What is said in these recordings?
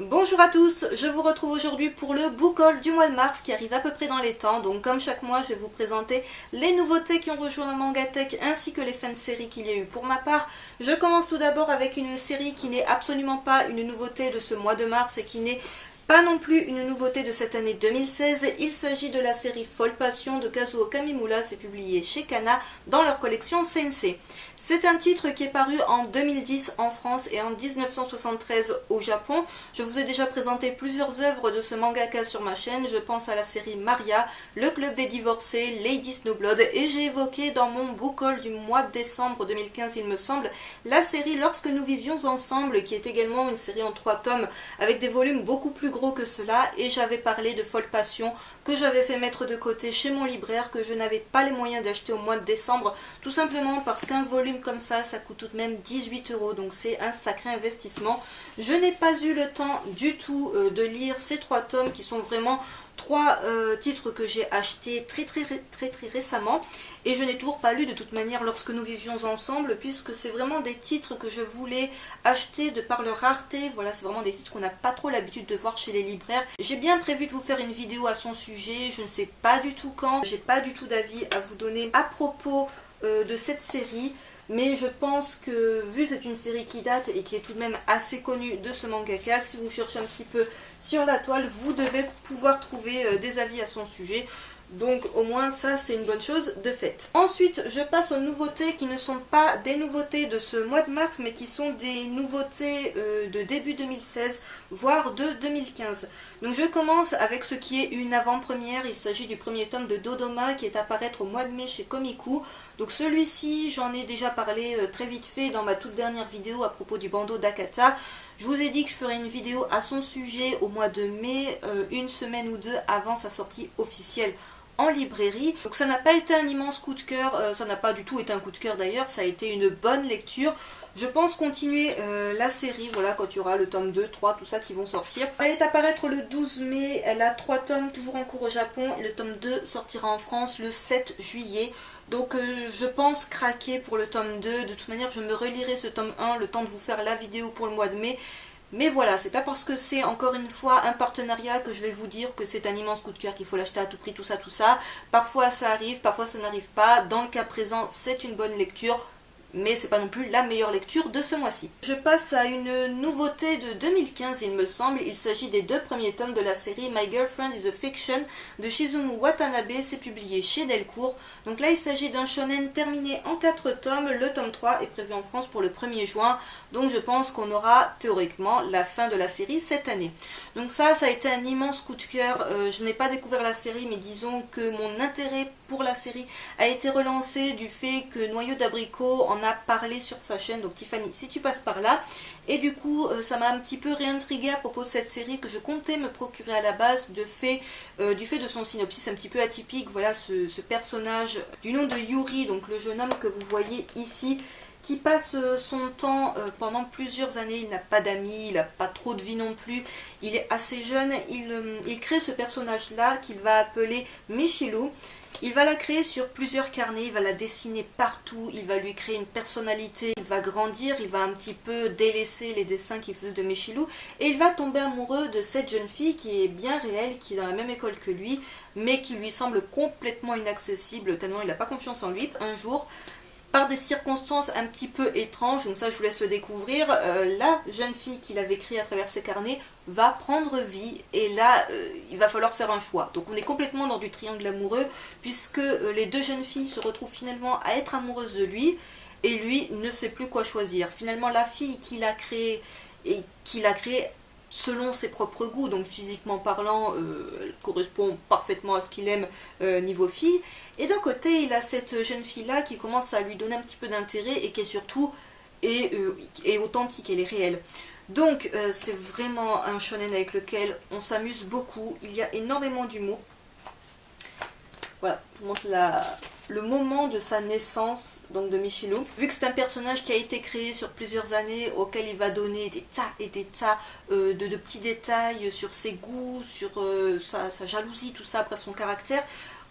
Bonjour à tous, je vous retrouve aujourd'hui pour le book haul du mois de mars qui arrive à peu près dans les temps. Donc comme chaque mois, je vais vous présenter les nouveautés qui ont rejoint ma Mangatech ainsi que les fins de série qu'il y a eu pour ma part. Je commence tout d'abord avec une série qui n'est absolument pas une nouveauté de ce mois de mars et qui n'est pas non plus une nouveauté de cette année 2016, il s'agit de la série Folle Passion de Kazuo Kamimura, c'est publié chez Kana dans leur collection Sensei. C'est un titre qui est paru en 2010 en France et en 1973 au Japon. Je vous ai déjà présenté plusieurs œuvres de ce mangaka sur ma chaîne, je pense à la série Maria, Le Club des Divorcés, Lady Snowblood et j'ai évoqué dans mon book haul du mois de décembre 2015 il me semble, la série Lorsque nous vivions ensemble qui est également une série en 3 tomes avec des volumes beaucoup plus gros que cela et j'avais parlé de Folle Passion que j'avais fait mettre de côté chez mon libraire que je n'avais pas les moyens d'acheter au mois de décembre tout simplement parce qu'un volume comme ça coûte tout de même 18 € donc c'est un sacré investissement. Je n'ai pas eu le temps du tout de lire ces 3 tomes qui sont vraiment 3 titres que j'ai achetés très récemment et je n'ai toujours pas lu de toute manière Lorsque nous vivions ensemble puisque c'est vraiment des titres que je voulais acheter de par leur rareté. Voilà, c'est vraiment des titres qu'on n'a pas trop l'habitude de voir chez les libraires. J'ai bien prévu de vous faire une vidéo à son sujet, je ne sais pas du tout quand, j'ai pas du tout d'avis à vous donner à propos de cette série. Mais je pense que vu que c'est une série qui date et qui est tout de même assez connue de ce mangaka, si vous cherchez un petit peu sur la toile, vous devez pouvoir trouver des avis à son sujet. Donc au moins ça c'est une bonne chose de fait. Ensuite je passe aux nouveautés qui ne sont pas des nouveautés de ce mois de mars mais qui sont des nouveautés de début 2016 voire de 2015. Donc je commence avec ce qui est une avant-première, il s'agit du premier tome de Dodoma qui est à paraître au mois de mai chez Komiku. Donc celui-ci j'en ai déjà parlé très vite fait dans ma toute dernière vidéo à propos du bandeau d'Akata. Je vous ai dit que je ferai une vidéo à son sujet au mois de mai, une semaine ou deux avant sa sortie officielle en librairie. Donc ça n'a pas été un immense coup de cœur, ça n'a pas du tout été un coup de cœur d'ailleurs, ça a été une bonne lecture. Je pense continuer la série, voilà, quand il y aura le tome 2, 3, tout ça qui vont sortir. Elle est à paraître le 12 mai, elle a 3 tomes toujours en cours au Japon et le tome 2 sortira en France le 7 juillet. Donc je pense craquer pour le tome 2, de toute manière je me relirai ce tome 1 le temps de vous faire la vidéo pour le mois de mai. Mais voilà, c'est pas parce que c'est encore une fois un partenariat que je vais vous dire que c'est un immense coup de cœur, qu'il faut l'acheter à tout prix, tout ça, tout ça. Parfois ça arrive, parfois ça n'arrive pas. Dans le cas présent, c'est une bonne lecture, mais c'est pas non plus la meilleure lecture de ce mois-ci. Je passe à une nouveauté de 2015 il me semble, il s'agit des 2 premiers tomes de la série My Girlfriend is a Fiction de Shizumu Watanabe, c'est publié chez Delcourt. Donc là il s'agit d'un shonen terminé en 4 tomes, le tome 3 est prévu en France pour le 1er juin, donc je pense qu'on aura théoriquement la fin de la série cette année. Donc ça a été un immense coup de cœur, je n'ai pas découvert la série mais disons que mon intérêt pour la série a été relancé du fait que Noyau d'Abricot en a parlé sur sa chaîne, donc Tiffany si tu passes par là, et du coup ça m'a un petit peu réintrigué à propos de cette série que je comptais me procurer à la base du fait de son synopsis un petit peu atypique. Voilà ce personnage du nom de Yuri, donc le jeune homme que vous voyez ici, qui passe son temps pendant plusieurs années, il n'a pas d'amis, il n'a pas trop de vie non plus, il est assez jeune, il crée ce personnage là qu'il va appeler Michiru. Il va la créer sur plusieurs carnets, il va la dessiner partout, il va lui créer une personnalité, il va grandir, il va un petit peu délaisser les dessins qu'il faisait de Michiru et il va tomber amoureux de cette jeune fille qui est bien réelle, qui est dans la même école que lui, mais qui lui semble complètement inaccessible tellement il n'a pas confiance en lui. Un jour, par des circonstances un petit peu étranges, donc ça je vous laisse le découvrir, la jeune fille qu'il avait créée à travers ses carnets va prendre vie et là il va falloir faire un choix. Donc on est complètement dans du triangle amoureux puisque les 2 jeunes filles se retrouvent finalement à être amoureuses de lui et lui ne sait plus quoi choisir. Finalement la fille qu'il a créée selon ses propres goûts, donc physiquement parlant, elle correspond parfaitement à ce qu'il aime niveau fille. Et d'un côté, il a cette jeune fille-là qui commence à lui donner un petit peu d'intérêt et qui est surtout est authentique, elle est réelle. Donc c'est vraiment un shonen avec lequel on s'amuse beaucoup, il y a énormément d'humour. Voilà, je vous montre le moment de sa naissance, donc de Michiru. Vu que c'est un personnage qui a été créé sur plusieurs années, auquel il va donner des tas et des tas de petits détails sur ses goûts, sur sa jalousie, tout ça, bref son caractère,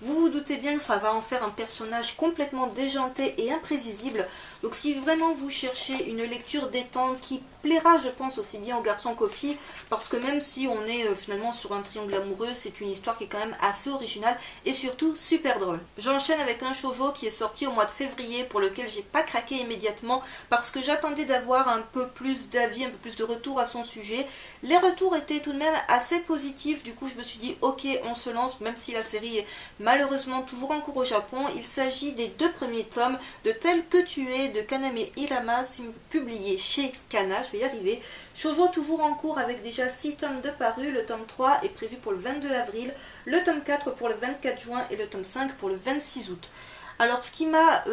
vous vous doutez bien que ça va en faire un personnage complètement déjanté et imprévisible. Donc si vraiment vous cherchez une lecture détente qui plaira je pense aussi bien aux garçons qu'aux filles, parce que même si on est finalement sur un triangle amoureux, c'est une histoire qui est quand même assez originale et surtout super drôle. J'enchaîne avec un shoujo qui est sorti au mois de février, pour lequel j'ai pas craqué immédiatement parce que j'attendais d'avoir un peu plus d'avis, un peu plus de retours à son sujet. Les retours étaient tout de même assez positifs, du coup je me suis dit ok, on se lance, même si la série est malheureusement toujours en cours au Japon. Il s'agit des 2 premiers tomes de Tel que tu es de Kaname Hirama, publié chez Kana, je vais y arriver. Shoujo toujours en cours avec déjà 6 tomes de parus, le tome 3 est prévu pour le 22 avril, le tome 4 pour le 24 juin et le tome 5 pour le 26 août. Alors ce qui m'a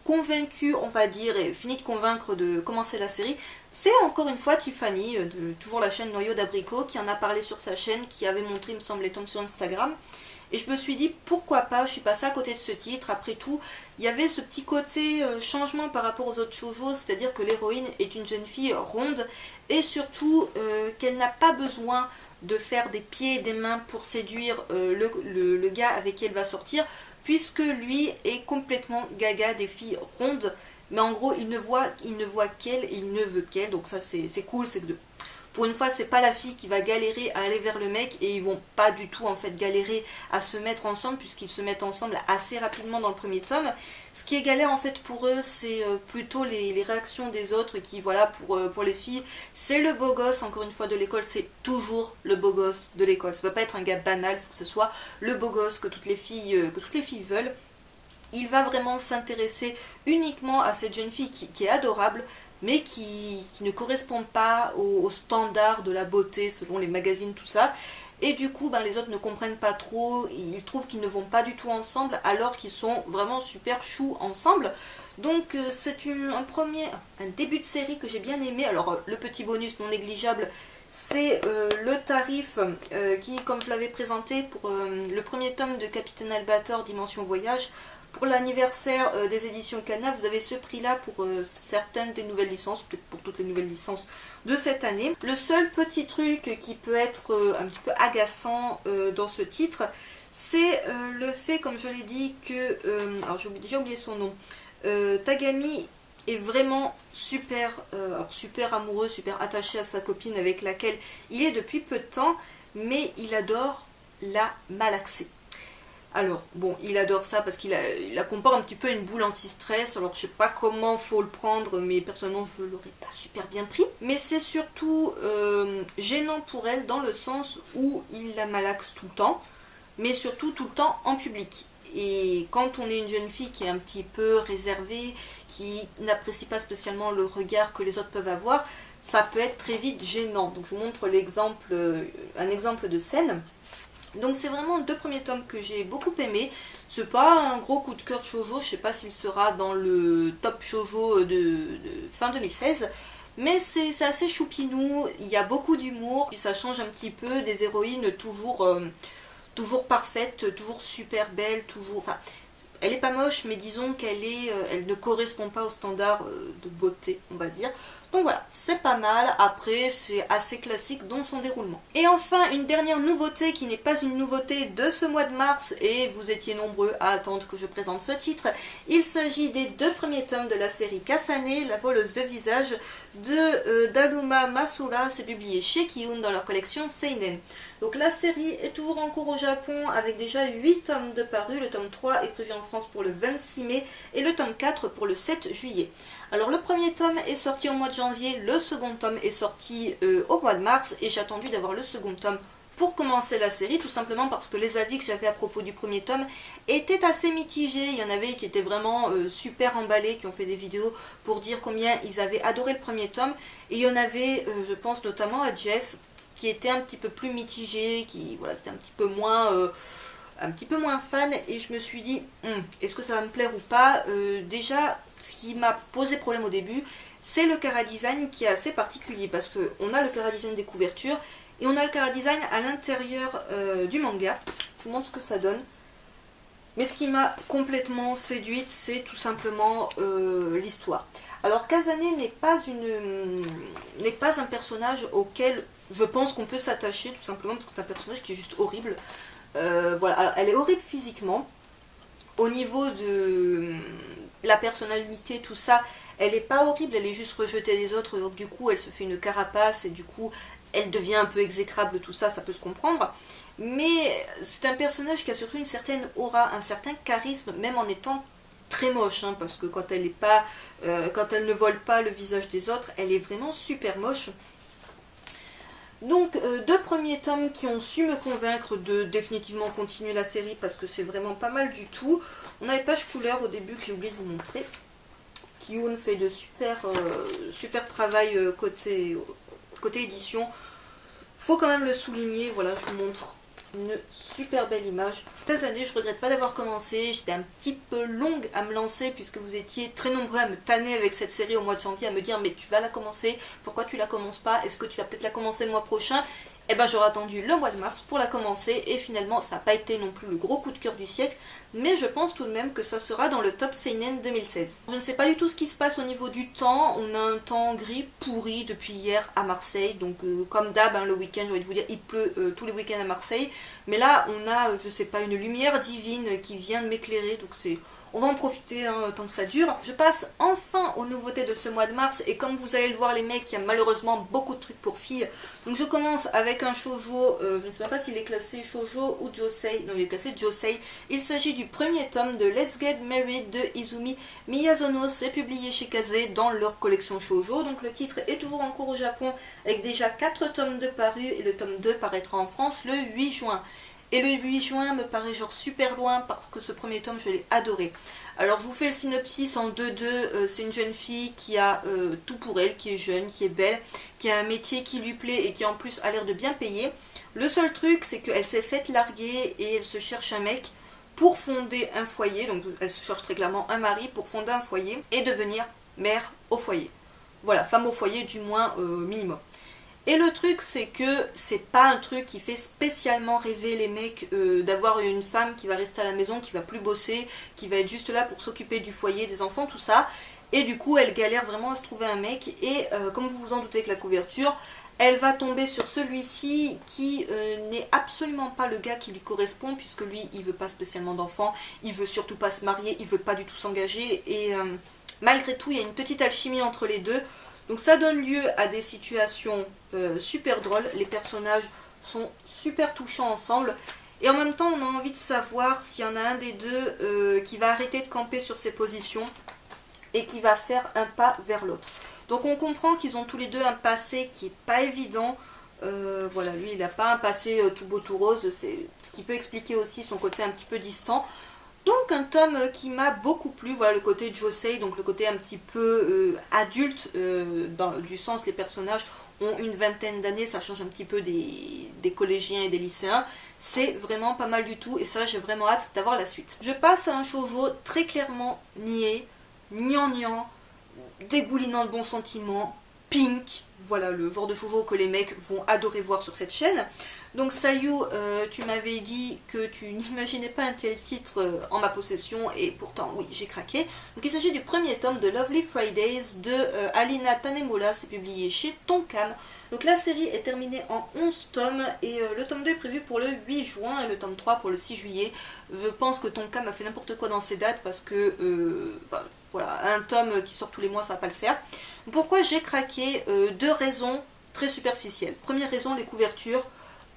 convaincu, on va dire, et fini de convaincre de commencer la série, c'est encore une fois Tiffany, de toujours la chaîne Noyau d'Abricot, qui en a parlé sur sa chaîne, qui avait montré, il me semble, les tomes sur Instagram. Et je me suis dit, pourquoi pas, je suis passée à côté de ce titre. Après tout, il y avait ce petit côté changement par rapport aux autres shoujo, c'est-à-dire que l'héroïne est une jeune fille ronde, et surtout qu'elle n'a pas besoin de faire des pieds et des mains pour séduire le gars avec qui elle va sortir, puisque lui est complètement gaga des filles rondes, mais en gros il ne voit qu'elle et il ne veut qu'elle, donc ça c'est cool, c'est que pour une fois c'est pas la fille qui va galérer à aller vers le mec, et ils vont pas du tout en fait galérer à se mettre ensemble, puisqu'ils se mettent ensemble assez rapidement dans le premier tome. Ce qui est galère en fait pour eux, c'est plutôt les réactions des autres, qui voilà, pour les filles c'est le beau gosse, encore une fois, de l'école, c'est toujours le beau gosse de l'école, ça peut pas être un gars banal, il faut que ce soit le beau gosse que toutes les filles veulent. Il va vraiment s'intéresser uniquement à cette jeune fille qui est adorable, mais qui ne correspond pas aux standards de la beauté selon les magazines, tout ça. Et du coup, les autres ne comprennent pas trop, ils trouvent qu'ils ne vont pas du tout ensemble, alors qu'ils sont vraiment super choux ensemble. Donc c'est un début de série que j'ai bien aimé. Alors le petit bonus non négligeable, c'est le tarif qui, comme je l'avais présenté pour le premier tome de Capitaine Albator Dimension Voyage, pour l'anniversaire des éditions Kana, vous avez ce prix-là pour certaines des nouvelles licences, peut-être pour toutes les nouvelles licences de cette année. Le seul petit truc qui peut être un petit peu agaçant dans ce titre, c'est le fait, comme je l'ai dit, que... alors j'ai déjà oublié son nom. Tagami est vraiment super amoureux, super attaché à sa copine avec laquelle il est depuis peu de temps, mais il adore la malaxer. Alors, bon, il adore ça parce qu'il la compare un petit peu à une boule anti-stress. Alors, je sais pas comment faut le prendre, mais personnellement, je l'aurais pas super bien pris. Mais c'est surtout gênant pour elle, dans le sens où il la malaxe tout le temps, mais surtout tout le temps en public. Et quand on est une jeune fille qui est un petit peu réservée, qui n'apprécie pas spécialement le regard que les autres peuvent avoir, ça peut être très vite gênant. Donc, je vous montre un exemple de scène. Donc c'est vraiment 2 premiers tomes que j'ai beaucoup aimé. C'est pas un gros coup de cœur shoujo, je sais pas s'il sera dans le top shoujo de fin 2016, mais c'est assez choupinou, il y a beaucoup d'humour, puis ça change un petit peu des héroïnes toujours parfaites, toujours super belles, toujours... Enfin, elle est pas moche, mais disons elle ne correspond pas aux standards de beauté, on va dire. Donc voilà, c'est pas mal. Après, c'est assez classique dans son déroulement. Et enfin, une dernière nouveauté qui n'est pas une nouveauté de ce mois de mars, et vous étiez nombreux à attendre que je présente ce titre. Il s'agit des 2 premiers tomes de la série Kasane, la voleuse de visage, de Daruma Masura. C'est publié chez Kiun dans leur collection Seinen. Donc la série est toujours en cours au Japon avec déjà 8 tomes de parus. Le tome 3 est prévu en France pour le 26 mai et le tome 4 pour le 7 juillet. Alors le premier tome est sorti au mois de janvier, le second tome est sorti au mois de mars, et j'ai attendu d'avoir le second tome pour commencer la série, tout simplement parce que les avis que j'avais à propos du premier tome étaient assez mitigés. Il y en avait qui étaient vraiment super emballés, qui ont fait des vidéos pour dire combien ils avaient adoré le premier tome, et il y en avait, je pense notamment à Jeff, qui était un petit peu plus mitigé, qui était un petit peu moins fan, et je me suis dit est-ce que ça va me plaire ou pas. Déjà, ce qui m'a posé problème au début, c'est le chara-design qui est assez particulier, parce qu'on a le chara-design des couvertures et on a le chara-design à l'intérieur du manga. Je vous montre ce que ça donne. Mais ce qui m'a complètement séduite, c'est tout simplement l'histoire. Alors Kasane n'est pas un personnage auquel je pense qu'on peut s'attacher, tout simplement parce que c'est un personnage qui est juste horrible. Voilà, alors, elle est horrible physiquement. Au niveau de la personnalité, tout ça, Elle est pas horrible, elle est juste rejetée des autres, donc du coup elle se fait une carapace et du coup elle devient un peu exécrable, tout ça, ça peut se comprendre. Mais c'est un personnage qui a surtout une certaine aura, un certain charisme, même en étant très moche, hein, parce que quand elle est pas, quand elle ne vole pas le visage des autres, elle est vraiment super moche. Donc, deux premiers tomes qui ont su me convaincre de définitivement continuer la série parce que c'est vraiment pas mal du tout. On a les pages couleurs au début que j'ai oublié de vous montrer. Ki-hoon fait de super travail côté édition. Faut quand même le souligner, voilà, je vous montre une super belle image. Ces années, je regrette pas d'avoir commencé, j'étais un petit peu longue à me lancer puisque vous étiez très nombreux à me tanner avec cette série au mois de janvier, à me dire mais tu vas la commencer, pourquoi tu la commences pas, est-ce que tu vas peut-être la commencer le mois prochain? Et ben j'aurais attendu le mois de mars pour la commencer et finalement ça n'a pas été non plus le gros coup de cœur du siècle, mais je pense tout de même que ça sera dans le top seinen 2016. Je ne sais pas du tout ce qui se passe au niveau du temps, on a un temps gris pourri depuis hier à Marseille, donc comme d'hab hein, le week-end, j'ai envie de vous dire il pleut tous les week-ends à Marseille, mais là on a je sais pas une lumière divine qui vient de m'éclairer, donc c'est... On va en profiter hein, tant que ça dure. Je passe enfin aux nouveautés de ce mois de mars et comme vous allez le voir les mecs, il y a malheureusement beaucoup de trucs pour filles. Donc je commence avec un shoujo, je ne sais pas s'il est classé shoujo ou josei, non il est classé josei. Il s'agit du premier tome de Let's Get Married de Izumi Miyazono, c'est publié chez Kazé dans leur collection shoujo. Donc le titre est toujours en cours au Japon avec déjà 4 tomes de parus et le tome 2 paraîtra en France le 8 juin. Et le 8 juin me paraît genre super loin parce que ce premier tome je l'ai adoré. Alors je vous fais le synopsis en 2-2, c'est une jeune fille qui a tout pour elle, qui est jeune, qui est belle, qui a un métier qui lui plaît et qui en plus a l'air de bien payer. Le seul truc c'est qu'elle s'est faite larguer et elle se cherche un mec pour fonder un foyer, donc elle se cherche très clairement un mari pour fonder un foyer et devenir mère au foyer. Voilà, femme au foyer du moins minimum. Et le truc c'est que c'est pas un truc qui fait spécialement rêver les mecs d'avoir une femme qui va rester à la maison, qui va plus bosser, qui va être juste là pour s'occuper du foyer, des enfants, tout ça. Et du coup elle galère vraiment à se trouver un mec et comme vous vous en doutez avec la couverture, elle va tomber sur celui-ci qui n'est absolument pas le gars qui lui correspond puisque lui il veut pas spécialement d'enfants, il veut surtout pas se marier, il veut pas du tout s'engager et malgré tout il y a une petite alchimie entre les deux. Donc ça donne lieu à des situations super drôles, les personnages sont super touchants ensemble et en même temps on a envie de savoir s'il y en a un des deux qui va arrêter de camper sur ses positions et qui va faire un pas vers l'autre. Donc on comprend qu'ils ont tous les deux un passé qui est pas évident, voilà, lui il n'a pas un passé tout beau tout rose, c'est ce qui peut expliquer aussi son côté un petit peu distant. Donc un tome qui m'a beaucoup plu, voilà le côté josei, donc le côté un petit peu adulte, du sens les personnages ont une vingtaine d'années, ça change un petit peu des collégiens et des lycéens, c'est vraiment pas mal du tout et ça j'ai vraiment hâte d'avoir la suite. Je passe à un shoujo très clairement niais, gnangnan, dégoulinant de bons sentiments, pink, voilà le genre de shoujo que les mecs vont adorer voir sur cette chaîne. Donc Sayu, tu m'avais dit que tu n'imaginais pas un tel titre en ma possession et pourtant oui j'ai craqué. Donc il s'agit du premier tome de Lovely Fridays de Alina Tanemura, c'est publié chez Tonkam. Donc la série est terminée en 11 tomes et le tome 2 est prévu pour le 8 juin et le tome 3 pour le 6 juillet. Je pense que Tonkam a fait n'importe quoi dans ces dates parce que voilà, un tome qui sort tous les mois ça va pas le faire. Pourquoi j'ai craqué? Deux raisons très superficielles. Première raison, les couvertures.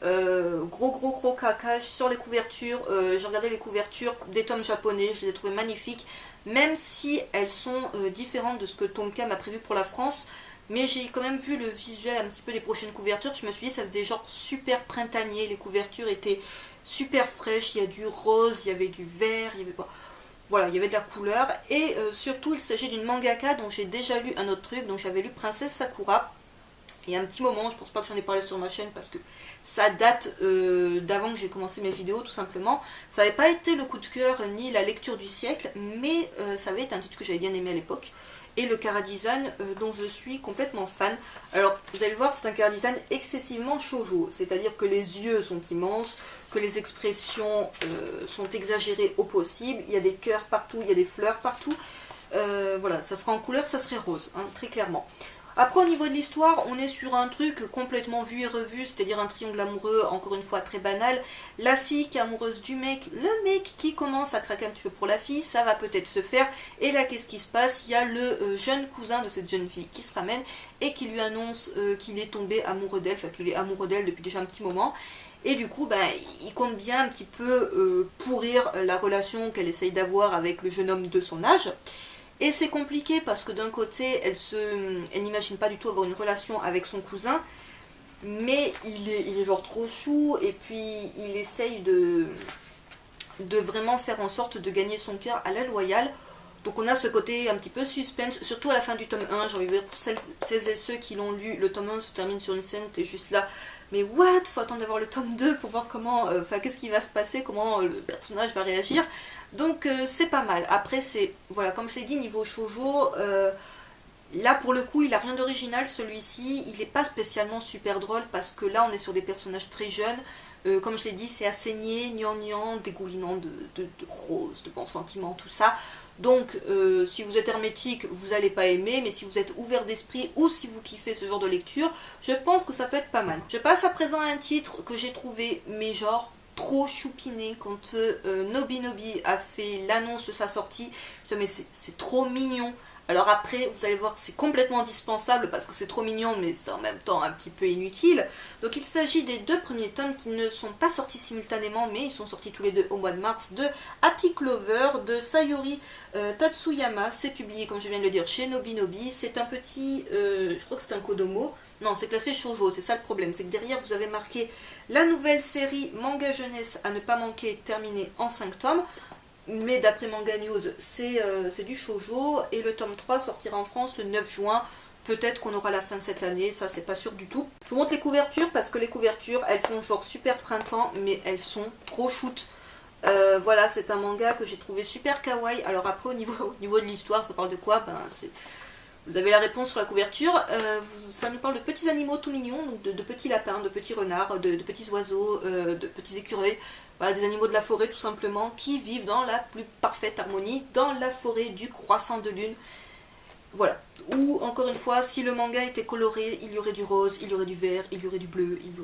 Gros craquage sur les couvertures. J'ai regardé les couvertures des tomes japonais, je les ai trouvées magnifiques, même si elles sont différentes de ce que Tonkam a prévu pour la France. Mais j'ai quand même vu le visuel un petit peu des prochaines couvertures, je me suis dit ça faisait genre super printanier, les couvertures étaient super fraîches, il y a du rose, il y avait du vert, il y avait pas... Voilà, il y avait de la couleur et surtout il s'agit d'une mangaka dont j'ai déjà lu un autre truc, donc j'avais lu Princesse Sakura. Il y a un petit moment, je pense pas que j'en ai parlé sur ma chaîne parce que ça date d'avant que j'ai commencé mes vidéos tout simplement. Ça n'avait pas été le coup de cœur ni la lecture du siècle, mais ça avait été un titre que j'avais bien aimé à l'époque. Et le chara-design dont je suis complètement fan. Alors vous allez le voir, c'est un chara-design excessivement shoujo, c'est-à-dire que les yeux sont immenses, que les expressions sont exagérées au possible, il y a des cœurs partout, il y a des fleurs partout. Voilà, ça sera en couleur, ça serait rose, hein, très clairement. Après au niveau de l'histoire, on est sur un truc complètement vu et revu, c'est-à-dire un triangle amoureux, encore une fois très banal. La fille qui est amoureuse du mec, le mec qui commence à craquer un petit peu pour la fille, ça va peut-être se faire. Et là qu'est-ce qui se passe? Il y a le jeune cousin de cette jeune fille qui se ramène et qui lui annonce qu'il est tombé amoureux d'elle, enfin qu'il est amoureux d'elle depuis déjà un petit moment. Et du coup, ben, il compte bien un petit peu pourrir la relation qu'elle essaye d'avoir avec le jeune homme de son âge. Et c'est compliqué parce que d'un côté, elle n'imagine pas du tout avoir une relation avec son cousin, mais il est genre trop chou, et puis il essaye de vraiment faire en sorte de gagner son cœur à la loyale. Donc on a ce côté un petit peu suspense, surtout à la fin du tome 1, j'ai envie de dire pour celles et ceux qui l'ont lu, le tome 1 se termine sur une scène, t'es juste là, mais what, faut attendre d'avoir le tome 2 pour voir comment, qu'est-ce qui va se passer, comment le personnage va réagir. Donc c'est pas mal. Après c'est, voilà, comme je l'ai dit, niveau shoujo, là pour le coup il a rien d'original celui-ci, il n'est pas spécialement super drôle parce que là on est sur des personnages très jeunes. Comme je l'ai dit, c'est assaigné, gnangnan, dégoulinant de roses, de bons sentiments, tout ça. Donc, si vous êtes hermétique, vous n'allez pas aimer, mais si vous êtes ouvert d'esprit ou si vous kiffez ce genre de lecture, je pense que ça peut être pas mal. Je passe à présent à un titre que j'ai trouvé, mais genre, trop choupiné quand Nobinobi a fait l'annonce de sa sortie. Je me dis, mais c'est trop mignon. Alors après, vous allez voir que c'est complètement indispensable parce que c'est trop mignon, mais c'est en même temps un petit peu inutile. Donc il s'agit des 2 premiers tomes qui ne sont pas sortis simultanément, mais ils sont sortis tous les 2 au mois de mars, de Happy Clover, de Sayori Tatsuyama. C'est publié, comme je viens de le dire, chez Nobinobi. C'est un petit, je crois que c'est un Kodomo. Non, c'est classé shoujo, c'est ça le problème. C'est que derrière, vous avez marqué la nouvelle série manga jeunesse à ne pas manquer, terminée en 5 tomes. Mais d'après Manga News, c'est du shoujo, et le tome 3 sortira en France le 9 juin. Peut-être qu'on aura la fin de cette année, ça c'est pas sûr du tout. Je vous montre les couvertures parce que les couvertures, elles font genre super printemps, mais elles sont trop shoot. Voilà, c'est un manga que j'ai trouvé super kawaii. Alors après, au niveau de l'histoire, ça parle de quoi? Ben, vous avez la réponse sur la couverture. Ça nous parle de petits animaux tout mignons, donc de petits lapins, de petits renards, de petits oiseaux, de petits écureuils. Voilà, des animaux de la forêt tout simplement, qui vivent dans la plus parfaite harmonie, dans la forêt du croissant de lune. Voilà. Ou, encore une fois, si le manga était coloré, il y aurait du rose, il y aurait du vert, il y aurait du bleu, il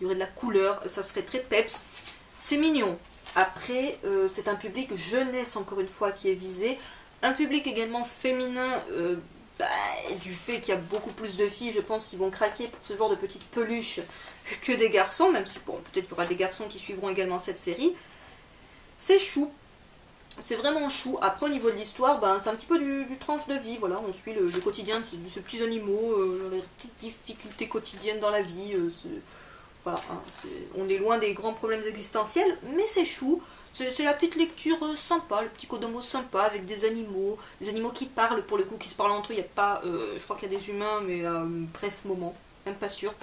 y aurait de la couleur, ça serait très peps. C'est mignon. Après, c'est un public jeunesse, encore une fois, qui est visé. Un public également féminin, du fait qu'il y a beaucoup plus de filles, je pense qu'ils vont craquer pour ce genre de petites peluches que des garçons, même si, bon, peut-être qu'il y aura des garçons qui suivront également cette série. C'est chou. C'est vraiment chou. Après, au niveau de l'histoire, ben, c'est un petit peu du tranche de vie. Voilà, on suit le quotidien de ces petits animaux, les petites difficultés quotidiennes dans la vie. Voilà, hein, on est loin des grands problèmes existentiels, mais c'est chou. C'est la petite lecture sympa, le petit Kodomo sympa avec des animaux qui parlent pour le coup, qui se parlent entre eux. Il n'y a pas, je crois qu'il y a des humains, mais bref, moment, même pas sûr.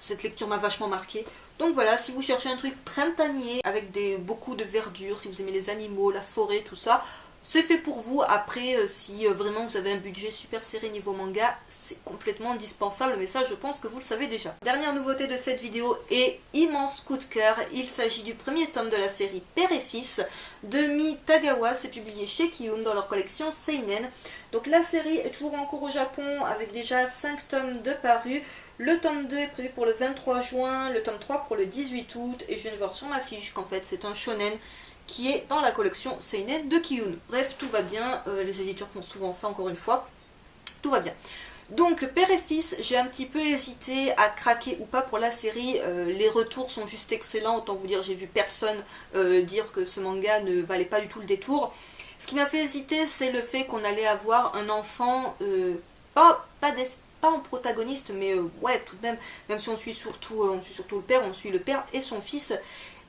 Cette lecture m'a vachement marqué. Donc voilà, si vous cherchez un truc printanier avec beaucoup de verdure, si vous aimez les animaux, la forêt, tout ça, c'est fait pour vous. Après, si vraiment vous avez un budget super serré niveau manga, c'est complètement indispensable, mais ça je pense que vous le savez déjà. Dernière nouveauté de cette vidéo et immense coup de cœur, il s'agit du premier tome de la série Père et Fils de Mi Tagawa, c'est publié chez Kiun dans leur collection Seinen. Donc la série est toujours en cours au Japon avec déjà 5 tomes de parus. Le tome 2 est prévu pour le 23 juin, le tome 3 pour le 18 août, et je viens de voir sur ma fiche qu'en fait c'est un shonen qui est dans la collection Seinen de Kiun. Bref, tout va bien, les éditeurs font souvent ça encore une fois, tout va bien. Donc Père et Fils, j'ai un petit peu hésité à craquer ou pas pour la série, les retours sont juste excellents, autant vous dire j'ai vu personne dire que ce manga ne valait pas du tout le détour. Ce qui m'a fait hésiter, c'est le fait qu'on allait avoir un enfant, pas en protagoniste, mais ouais, tout de même, même si on suit surtout le père, on suit le père et son fils.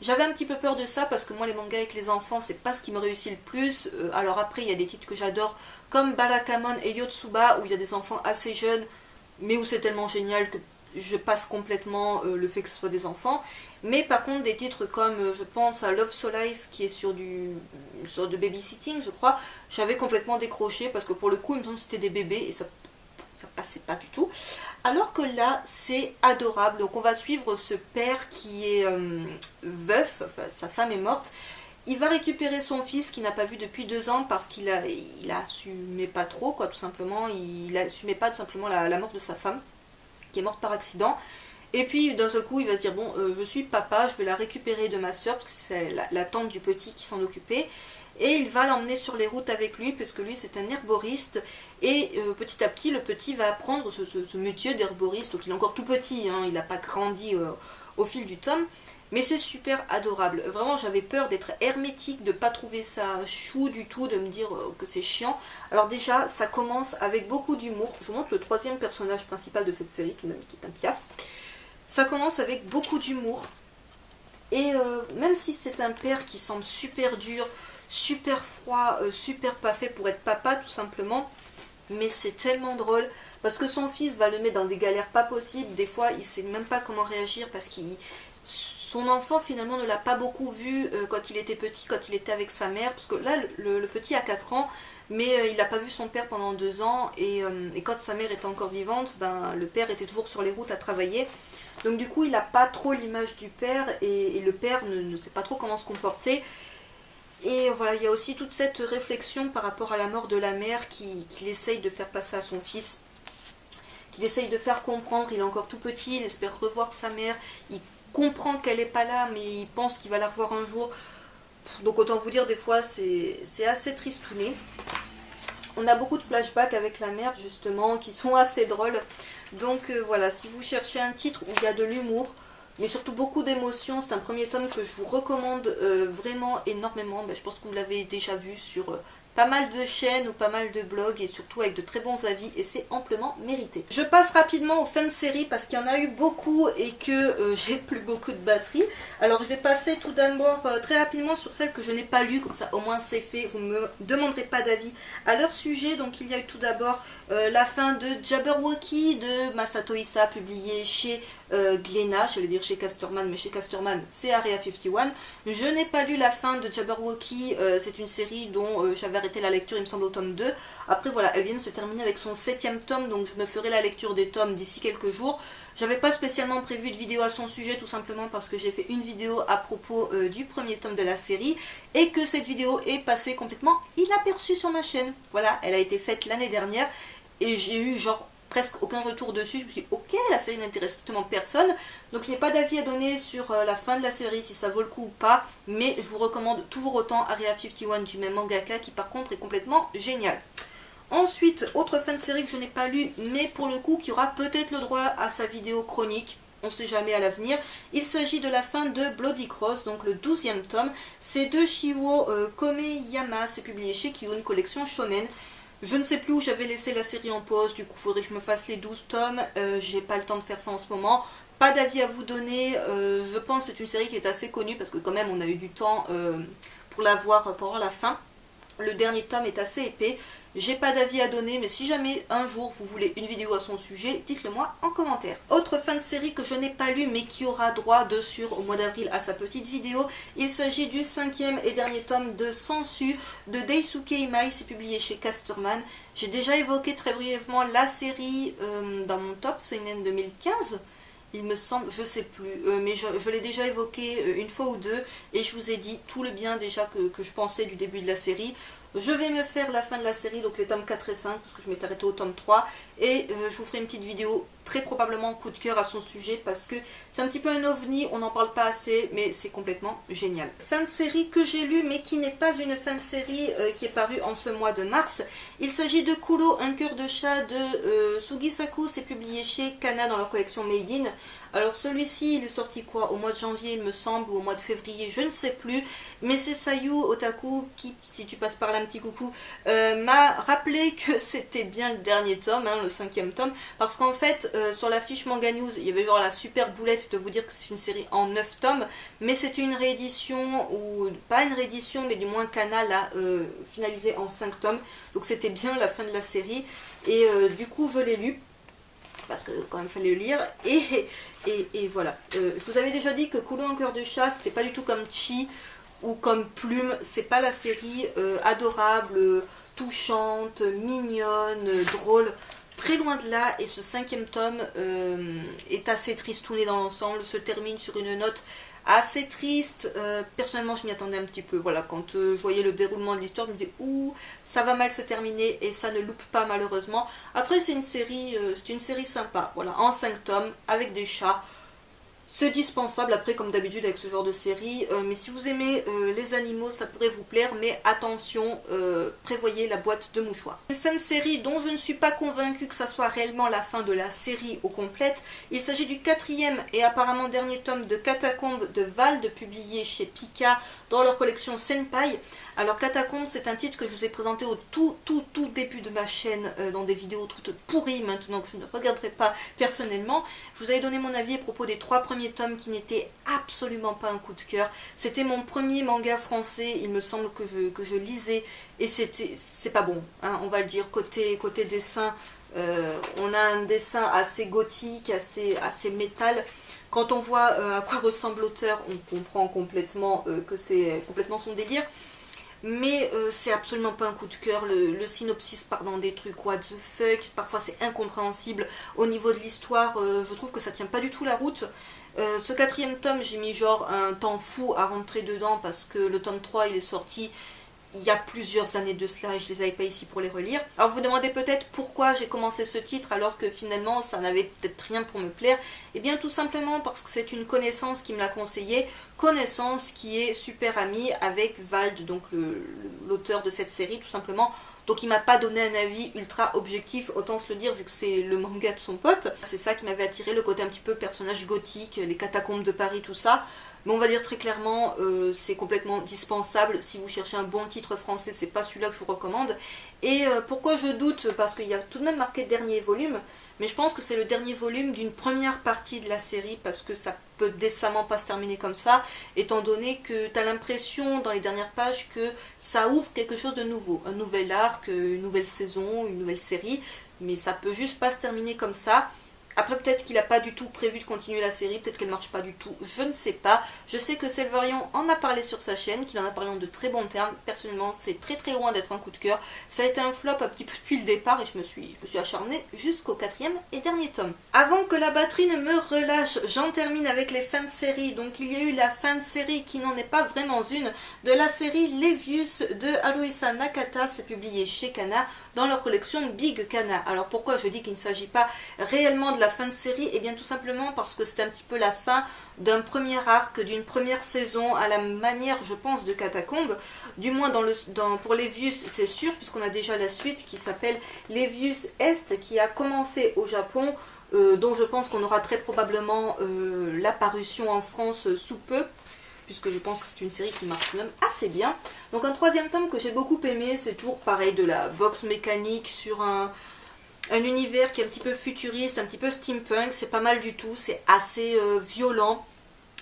J'avais un petit peu peur de ça parce que moi les mangas avec les enfants c'est pas ce qui me réussit le plus. Alors après il y a des titres que j'adore comme Barakamon et Yotsuba où il y a des enfants assez jeunes mais où c'est tellement génial que je passe complètement le fait que ce soit des enfants. Mais par contre des titres comme je pense à Love So Life qui est sur une sorte de babysitting je crois, j'avais complètement décroché parce que pour le coup il me semble que c'était des bébés et ça passait pas du tout. Alors que là, c'est adorable. Donc on va suivre ce père qui est veuf, enfin, sa femme est morte, Il va récupérer son fils qu'il n'a pas vu depuis 2 ans parce il assumait pas trop, quoi, tout simplement. Il assumait pas tout simplement la mort de sa femme, qui est morte par accident. Et puis d'un seul coup, il va se dire, bon, je suis papa, je vais la récupérer de ma soeur, parce que c'est la tante du petit qui s'en occupait. Et il va l'emmener sur les routes avec lui, parce que lui c'est un herboriste. Et petit à petit, le petit va apprendre ce métier d'herboriste. Donc il est encore tout petit, hein, il n'a pas grandi au fil du tome. Mais c'est super adorable. Vraiment, j'avais peur d'être hermétique, de ne pas trouver ça chou du tout, de me dire que c'est chiant. Alors déjà, ça commence avec beaucoup d'humour. Je vous montre le 3e personnage principal de cette série, tout de même, qui est un piaf. Ça commence avec beaucoup d'humour. Et même si c'est un père qui semble super dur, super froid, super pas fait pour être papa, tout simplement, mais c'est tellement drôle. Parce que son fils va le mettre dans des galères pas possibles. Des fois, il ne sait même pas comment réagir parce qu'il... Son enfant finalement ne l'a pas beaucoup vu quand il était petit, quand il était avec sa mère, parce que là le petit a 4 ans, mais il n'a pas vu son père pendant 2 ans, et quand sa mère était encore vivante, ben, le père était toujours sur les routes à travailler, donc du coup il n'a pas trop l'image du père, et le père ne sait pas trop comment se comporter. Et voilà, il y a aussi toute cette réflexion par rapport à la mort de la mère qu'il essaye de faire passer à son fils, qu'il essaye de faire comprendre. Il est encore tout petit, il espère revoir sa mère, il comprend qu'elle n'est pas là, mais il pense qu'il va la revoir un jour. Donc autant vous dire, des fois c'est assez tristouné. On a beaucoup de flashbacks avec la mère justement qui sont assez drôles. Donc voilà, si vous cherchez un titre où il y a de l'humour, mais surtout beaucoup d'émotions, c'est un premier tome que je vous recommande vraiment énormément. Ben, je pense que vous l'avez déjà vu sur pas mal de chaînes ou pas mal de blogs, et surtout avec de très bons avis, et c'est amplement mérité. Je passe rapidement aux fins de série parce qu'il y en a eu beaucoup et que j'ai plus beaucoup de batterie. Alors je vais passer tout d'abord très rapidement sur celles que je n'ai pas lues, comme ça au moins c'est fait, vous ne me demanderez pas d'avis à leur sujet. Donc il y a eu tout d'abord la fin de Jabberwocky de Masato Issa, publié chez Glénat, j'allais dire chez Casterman, mais chez Casterman c'est Area 51. Je n'ai pas lu la fin de Jabberwocky, c'est une série dont j'avais arrêté la lecture il me semble au tome 2. Après voilà, elle vient de se terminer avec son 7e tome, donc je me ferai la lecture des tomes d'ici quelques jours. J'avais pas spécialement prévu de vidéo à son sujet, tout simplement parce que j'ai fait une vidéo à propos du 1er tome de la série, et que cette vidéo est passée complètement inaperçue sur ma chaîne. Voilà, elle a été faite l'année dernière, et j'ai eu genre presque aucun retour dessus. Je me suis dit ok, la série n'intéresse strictement personne, donc je n'ai pas d'avis à donner sur la fin de la série, si ça vaut le coup ou pas, mais je vous recommande toujours autant Area 51 du même mangaka, qui par contre est complètement génial. Ensuite, autre fin de série que je n'ai pas lu, mais pour le coup qui aura peut-être le droit à sa vidéo chronique, on ne sait jamais à l'avenir. Il s'agit de la fin de Bloody Cross, donc le 12e tome. C'est de Shiho Komeyama, c'est publié chez Kiun, collection Shonen. Je ne sais plus où j'avais laissé la série en pause, du coup il faudrait que je me fasse les 12 tomes, j'ai pas le temps de faire ça en ce moment. Pas d'avis à vous donner, je pense que c'est une série qui est assez connue, parce que quand même on a eu du temps pour la voir pendant la fin. Le dernier tome est assez épais, j'ai pas d'avis à donner, mais si jamais un jour vous voulez une vidéo à son sujet, dites-le moi en commentaire. Autre fin de série que je n'ai pas lu mais qui aura droit de sûr au mois d'avril à sa petite vidéo, il s'agit du 5e et dernier tome de Sensu de Daisuke Imai, c'est publié chez Casterman. J'ai déjà évoqué très brièvement la série dans mon top Seinen 2015. Il me semble, je sais plus, mais je l'ai déjà évoqué une fois ou deux, et je vous ai dit tout le bien déjà que je pensais du début de la série. Je vais me faire la fin de la série, donc les tomes 4 et 5, parce que je m'étais arrêtée au tome 3, et je vous ferai une petite vidéo très probablement coup de cœur à son sujet, parce que c'est un petit peu un ovni, on n'en parle pas assez, mais c'est complètement génial. Fin de série que j'ai lue, mais qui n'est pas une fin de série qui est parue en ce mois de mars. Il s'agit de Kulo, un cœur de chat de Sugisaku, c'est publié chez Kana dans leur collection Made in. Alors celui-ci, il est sorti quoi? Au mois de janvier il me semble, ou au mois de février, je ne sais plus, mais c'est Sayu Otaku qui, si tu passes par là un petit coucou, m'a rappelé que c'était bien le dernier tome, hein, le 5e tome, parce qu'en fait, sur la fiche Manga News, il y avait genre la super boulette de vous dire que c'est une série en 9 tomes, mais c'était une réédition, ou pas une réédition, mais du moins Kana l'a finalisé en 5 tomes, donc c'était bien la fin de la série, et du coup je l'ai lu, parce que quand même fallait le lire, et voilà. Je vous avais déjà dit que Kulo en cœur de chat, c'était pas du tout comme Chi ou comme Plume, c'est pas la série adorable, touchante, mignonne, drôle. Très loin de là, et ce 5e tome est assez tristouné dans l'ensemble, se termine sur une note assez triste. Personnellement je m'y attendais un petit peu, voilà, quand je voyais le déroulement de l'histoire, je me disais ouh, ça va mal se terminer, et ça ne loupe pas malheureusement. Après c'est une série sympa, voilà, en 5 tomes, avec des chats. C'est dispensable après comme d'habitude avec ce genre de série, mais si vous aimez les animaux ça pourrait vous plaire, mais attention, prévoyez la boîte de mouchoirs. Une fin de série dont je ne suis pas convaincue que ça soit réellement la fin de la série au complète. Il s'agit du 4e et apparemment dernier tome de Catacombes de Vald, publié chez Pika dans leur collection Senpai. Alors Catacombes, c'est un titre que je vous ai présenté au tout début de ma chaîne dans des vidéos toutes pourries maintenant que je ne regarderai pas personnellement. Je vous avais donné mon avis à propos des 3 premiers tomes qui n'étaient absolument pas un coup de cœur. C'était mon premier manga français, il me semble que je lisais, et c'est pas bon, hein, on va le dire. Côté dessin, on a un dessin assez gothique, assez métal. Quand on voit à quoi ressemble l'auteur, on comprend complètement que c'est complètement son délire. Mais c'est absolument pas un coup de cœur. Le synopsis part dans des trucs what the fuck, parfois c'est incompréhensible. Au niveau de l'histoire, je trouve que ça tient pas du tout la route. Ce 4e tome, j'ai mis genre un temps fou à rentrer dedans parce que le tome 3 il est sorti il y a plusieurs années de cela et je les avais pas ici pour les relire. Alors vous vous demandez peut-être pourquoi j'ai commencé ce titre alors que finalement ça n'avait peut-être rien pour me plaire. Et bien tout simplement parce que c'est une connaissance qui me l'a conseillé, connaissance qui est super amie avec Vald, donc l'auteur de cette série tout simplement. Donc il m'a pas donné un avis ultra objectif, autant se le dire vu que c'est le manga de son pote. C'est ça qui m'avait attiré, le côté un petit peu personnage gothique, les catacombes de Paris, tout ça. Mais on va dire très clairement, c'est complètement dispensable. Si vous cherchez un bon titre français, c'est pas celui-là que je vous recommande. Et pourquoi je doute? Parce qu'il y a tout de même marqué dernier volume, mais je pense que c'est le dernier volume d'une première partie de la série, parce que ça peut décemment pas se terminer comme ça, étant donné que tu as l'impression dans les dernières pages que ça ouvre quelque chose de nouveau, un nouvel arc, une nouvelle saison, une nouvelle série, mais ça peut juste pas se terminer comme ça. Après peut-être qu'il n'a pas du tout prévu de continuer la série, peut-être qu'elle marche pas du tout, je ne sais pas. Je sais que Selverion en a parlé sur sa chaîne, qu'il en a parlé en de très bons termes. Personnellement c'est très loin d'être un coup de cœur. Ça a été un flop un petit peu depuis le départ et je me suis acharnée jusqu'au 4e et dernier tome. Avant que la batterie ne me relâche, j'en termine avec les fins de série. Donc il y a eu la fin de série qui n'en est pas vraiment une, de la série Levius de Haruhisa Nakata, c'est publié chez Kana dans leur collection Big Kana. Alors pourquoi je dis qu'il ne s'agit pas réellement de la fin de série? Et bien tout simplement parce que c'est un petit peu la fin d'un premier arc, d'une première saison, à la manière je pense de Catacombes, du moins pour Levius c'est sûr, puisqu'on a déjà la suite qui s'appelle Levius Est, qui a commencé au Japon, dont je pense qu'on aura très probablement la parution en France sous peu, puisque je pense que c'est une série qui marche même assez bien. Donc un 3e tome que j'ai beaucoup aimé, c'est toujours pareil, de la boxe mécanique sur un univers qui est un petit peu futuriste, un petit peu steampunk, c'est pas mal du tout, c'est assez violent.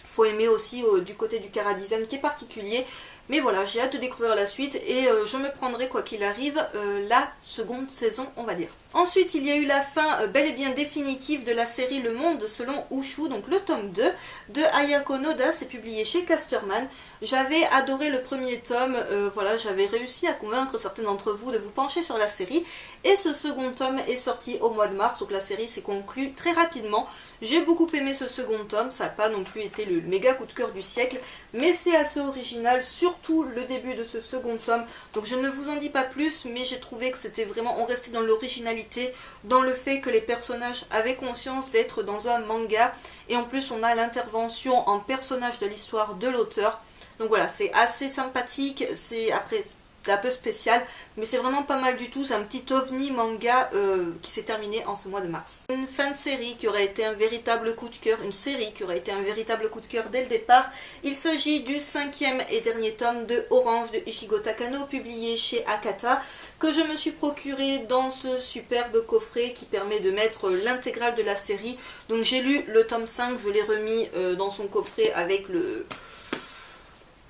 Faut aimer aussi du côté du chara-design qui est particulier. Mais voilà, j'ai hâte de découvrir la suite et je me prendrai quoi qu'il arrive la seconde saison, on va dire. Ensuite, il y a eu la fin bel et bien définitive de la série Le Monde selon Ushu, donc le tome 2 de Ayako Noda, c'est publié chez Casterman. J'avais adoré le premier tome, voilà, j'avais réussi à convaincre certains d'entre vous de vous pencher sur la série. Et ce second tome est sorti au mois de mars, donc la série s'est conclue très rapidement. J'ai beaucoup aimé ce second tome, ça n'a pas non plus été le méga coup de cœur du siècle, mais c'est assez original, surtout le début de ce second tome. Donc je ne vous en dis pas plus, mais j'ai trouvé que c'était vraiment, on restait dans l'originalité, dans le fait que les personnages avaient conscience d'être dans un manga, et en plus on a l'intervention en personnage de l'histoire de l'auteur. Donc voilà, c'est assez sympathique, c'est un peu spécial, mais c'est vraiment pas mal du tout. C'est un petit ovni manga qui s'est terminé en ce mois de mars. Une fin de série qui aurait été un véritable coup de cœur, une série qui aurait été un véritable coup de cœur dès le départ. Il s'agit du 5e et dernier tome de Orange de Ichigo Takano, publié chez Akata, que je me suis procuré dans ce superbe coffret qui permet de mettre l'intégrale de la série. Donc j'ai lu le tome 5, je l'ai remis dans son coffret avec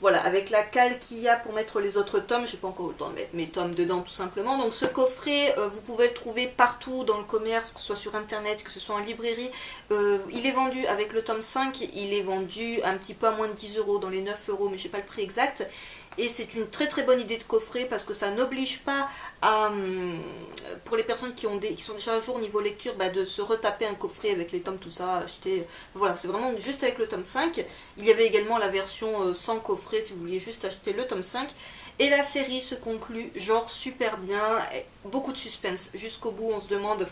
voilà, avec la cale qu'il y a pour mettre les autres tomes. J'ai pas encore eu le temps de mettre mes tomes dedans tout simplement. Donc ce coffret, vous pouvez le trouver partout dans le commerce, que ce soit sur internet, que ce soit en librairie. Il est vendu avec le tome 5, il est vendu un petit peu à moins de 10 €, dans les 9 €, mais je sais pas le prix exact. et c'est une très très bonne idée de coffret parce que ça n'oblige pas à, pour les personnes qui sont déjà à jour niveau lecture, de se retaper un coffret avec les tomes, tout ça, acheter. Voilà, c'est vraiment juste avec le tome 5. Il y avait également la version sans coffret si vous vouliez juste acheter le tome 5. Et la série se conclut genre super bien, beaucoup de suspense. Jusqu'au bout, on se demande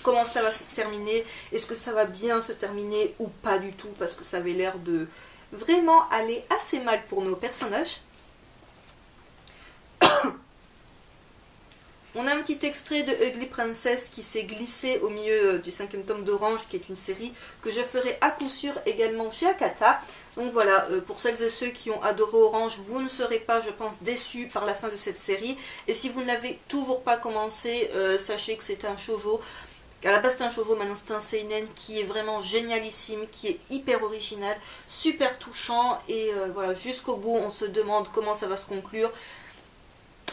comment ça va se terminer, est-ce que ça va bien se terminer ou pas du tout, parce que ça avait l'air de vraiment aller assez mal pour nos personnages. On a un petit extrait de Ugly Princess qui s'est glissé au milieu du 5e tome d'Orange, qui est une série que je ferai à coup sûr également chez Akata. Donc voilà, pour celles et ceux qui ont adoré Orange, vous ne serez pas, je pense, déçus par la fin de cette série. Et si vous ne l'avez toujours pas commencé, sachez que c'est un shoujo. À la base c'est un shoujo, maintenant c'est un seinen qui est vraiment génialissime, qui est hyper original, super touchant. Et voilà, jusqu'au bout on se demande comment ça va se conclure.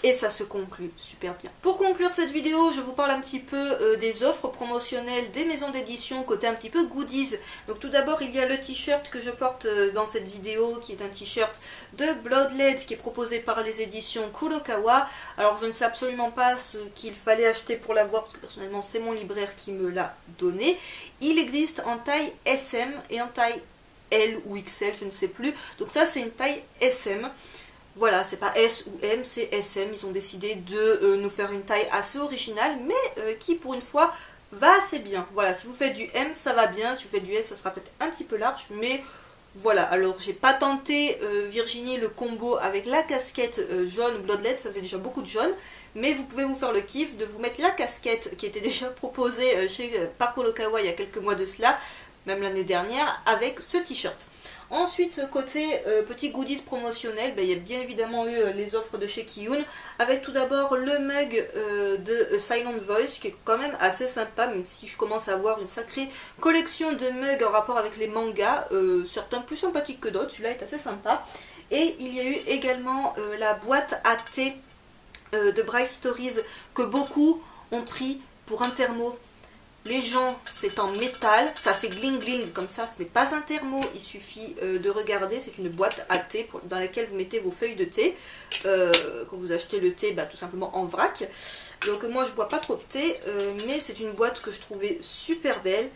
Et ça se conclut super bien. Pour conclure cette vidéo, je vous parle un petit peu des offres promotionnelles des maisons d'édition, côté un petit peu goodies. Donc tout d'abord, il y a le t-shirt que je porte dans cette vidéo, qui est un t-shirt de Bloodlet, qui est proposé par les éditions Kurokawa. Alors je ne sais absolument pas ce qu'il fallait acheter pour l'avoir, parce que personnellement c'est mon libraire qui me l'a donné. Il existe en taille SM et en taille L ou XL, je ne sais plus. Donc ça c'est une taille SM. Voilà, c'est pas S ou M, c'est SM. Ils ont décidé de nous faire une taille assez originale, mais qui pour une fois va assez bien. Voilà, si vous faites du M, ça va bien. Si vous faites du S, ça sera peut-être un petit peu large, mais voilà. Alors, j'ai pas tenté, Virginie, le combo avec la casquette jaune Bloodlet, ça faisait déjà beaucoup de jaune. Mais vous pouvez vous faire le kiff de vous mettre la casquette qui était déjà proposée par Kurokawa il y a quelques mois de cela, même l'année dernière, avec ce t-shirt. Ensuite, côté petits goodies promotionnels, il y a bien évidemment eu les offres de chez Kiyun, avec tout d'abord le mug de Silent Voice, qui est quand même assez sympa, même si je commence à avoir une sacrée collection de mugs en rapport avec les mangas, certains plus sympathiques que d'autres, celui-là est assez sympa. Et il y a eu également la boîte à thé de Bright Stories, que beaucoup ont pris pour un thermo. Les gens, c'est en métal, ça fait gling gling comme ça, ce n'est pas un thermo, il suffit de regarder, c'est une boîte à thé dans laquelle vous mettez vos feuilles de thé, quand vous achetez le thé tout simplement en vrac. Donc moi je bois pas trop de thé, mais c'est une boîte que je trouvais super belle.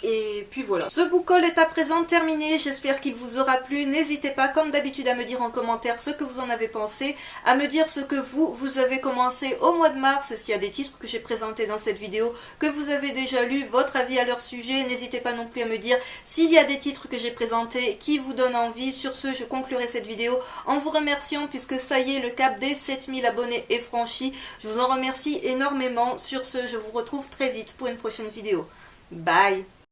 Et puis voilà. Ce book haul est à présent terminé, j'espère qu'il vous aura plu. N'hésitez pas comme d'habitude à me dire en commentaire ce que vous en avez pensé, à me dire ce que vous avez commencé au mois de mars, s'il y a des titres que j'ai présentés dans cette vidéo que vous avez déjà lus, votre avis à leur sujet. N'hésitez pas non plus à me dire s'il y a des titres que j'ai présentés qui vous donnent envie. Sur ce, je conclurai cette vidéo en vous remerciant, puisque ça y est, le cap des 7000 abonnés est franchi. Je vous en remercie énormément. Sur ce, je vous retrouve très vite pour une prochaine vidéo. Bye!